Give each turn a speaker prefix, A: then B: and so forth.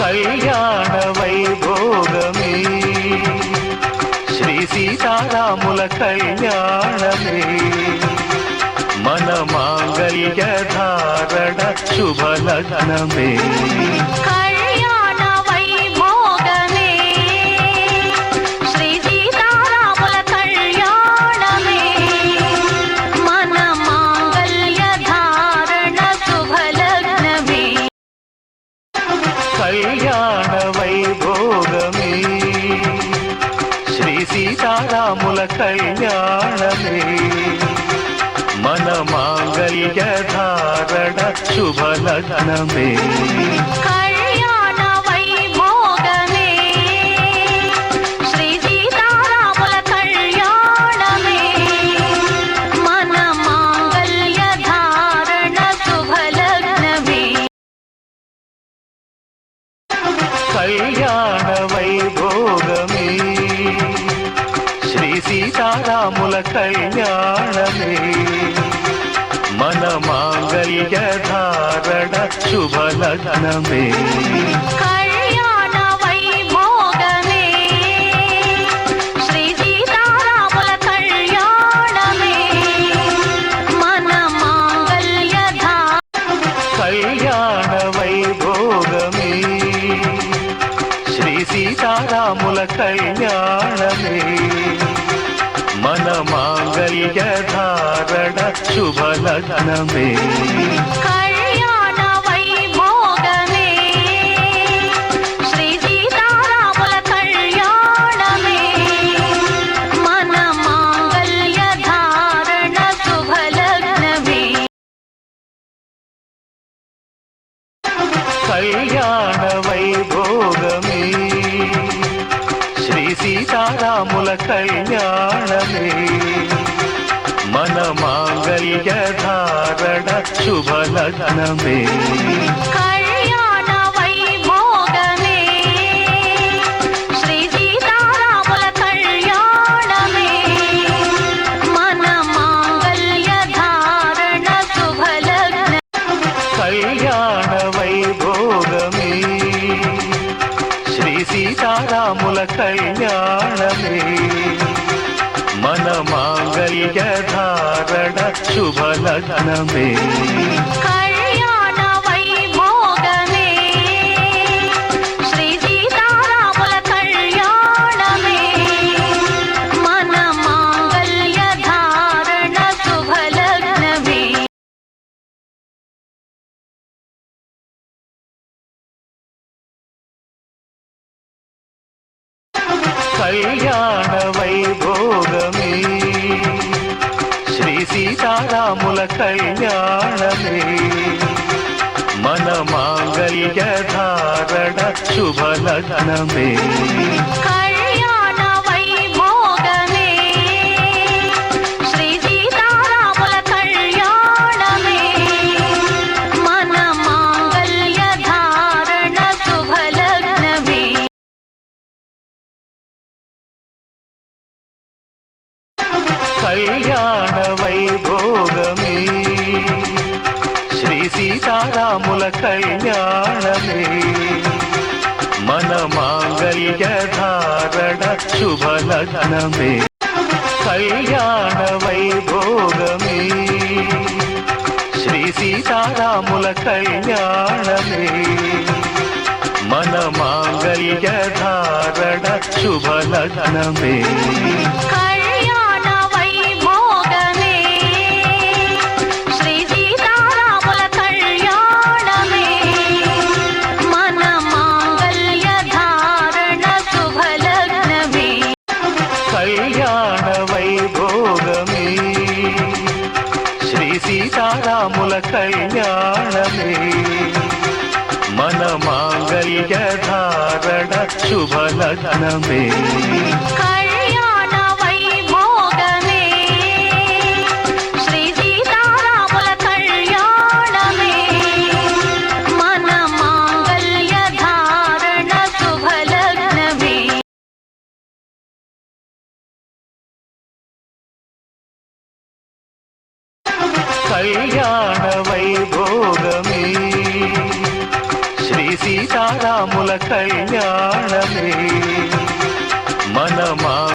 A: కళ్యాణ వైభోగమే శ్రీ సీతారాముల కళ్యాణమే మన మాంగళ్య ధారణ శుభలగ్నమే
B: కళ్యాణ వైభోగమే శ్రీ సీతారాముల కళ్యాణమే మన మాంగళ్య ధారణ శుభలగ్నమే
A: కళ్యాణ వైభోగమే శ్రీ సీతారాముల కళ్యాణమే మన మాంగళ్య ధారణ శుభలగ్నమే
B: కళ్యాణ వైభోగమే శ్రీ సీతారాముల కళ్యాణమే మన మాంగళ్య ధారణ శుభలగ్నమే
A: కళ్యాణ వైభోగమే శ్రీ సీతారాముల కళ్యాణమే మన మాంగళ్య ధారణ శుభలగ్నమే
B: కళ్యాణ వైభోగమే శ్రీ సీతారాముల కళ్యాణమే మన మాంగళ్య
A: కళ్యాణ వైభోగమే శ్రీ సీతారాముల కళ్యాణమే మన మాంగళ్య ధారణ శుభలగ్నమే
B: కళ్యాణ వైభోగమే శ్రీ సీతారాముల కళ్యాణమే మన మాంగళ్య ధారణ శుభలగ్నమే
A: కళ్యాణ వైభోగమే శ్రీ సీతారాముల కళ్యాణమే మన మాంగళ్య ధారణ శుభలగ్నమే
B: కళ్యాణ వైభోగమే శ్రీ సీతారాముల కళ్యాణమే మన మాంగళ్య ధారణ శుభలగ్నమే
A: కళ్యాణ వైభోగమే శ్రీ సీతారాముల కళ్యాణమే మన మాంగళ్య ధారణ శుభలగ్నమే
B: కళ్యాణ వైభోగమే శ్రీ సీతారాముల కళ్యాణమే మన మాంగళ్య ధారణ శుభలగ్నమే
A: కళ్యాణ వైభోగమే శ్రీ సీతారాముల కళ్యాణమే మన మాంగళ్య ధారణ శుభలగ్నమే
B: కళ్యాణ వైభోగమే శ్రీ సీతారాముల కళ్యాణమే మన మాంగళ్య ధారణ శుభలగ్నమే
A: కళ్యాణ వైభోగమే శ్రీ సీతారాముల కళ్యాణమే మన మాంగళ్య ధారణ శుభలగ్నమే కళ్యాణ వైభోగమే శ్రీ సీతారాముల కళ్యాణమే మన మాంగళ్య ధారణ శుభలగ్నమే
B: కళ్యాణ వైభోగమే శ్రీ సీతారాముల కళ్యాణమే మన మాంగళ్య ధారణ శుభలగ్నమే
A: కళ్యాణ వైభోగమే శ్రీ సీతారాముల కళ్యాణమే మన మాంగళ్య ధారణ శుభలగ్నమే
B: కళ్యాణ వైభోగమే శ్రీ సీతారాముల కళ్యాణమే మన మాంగళ్య ధారణ శుభలగ్నమే
A: కళ్యాణ వైభోగమే శ్రీ సీతారాముల సీతారాముల కళ్యాణమే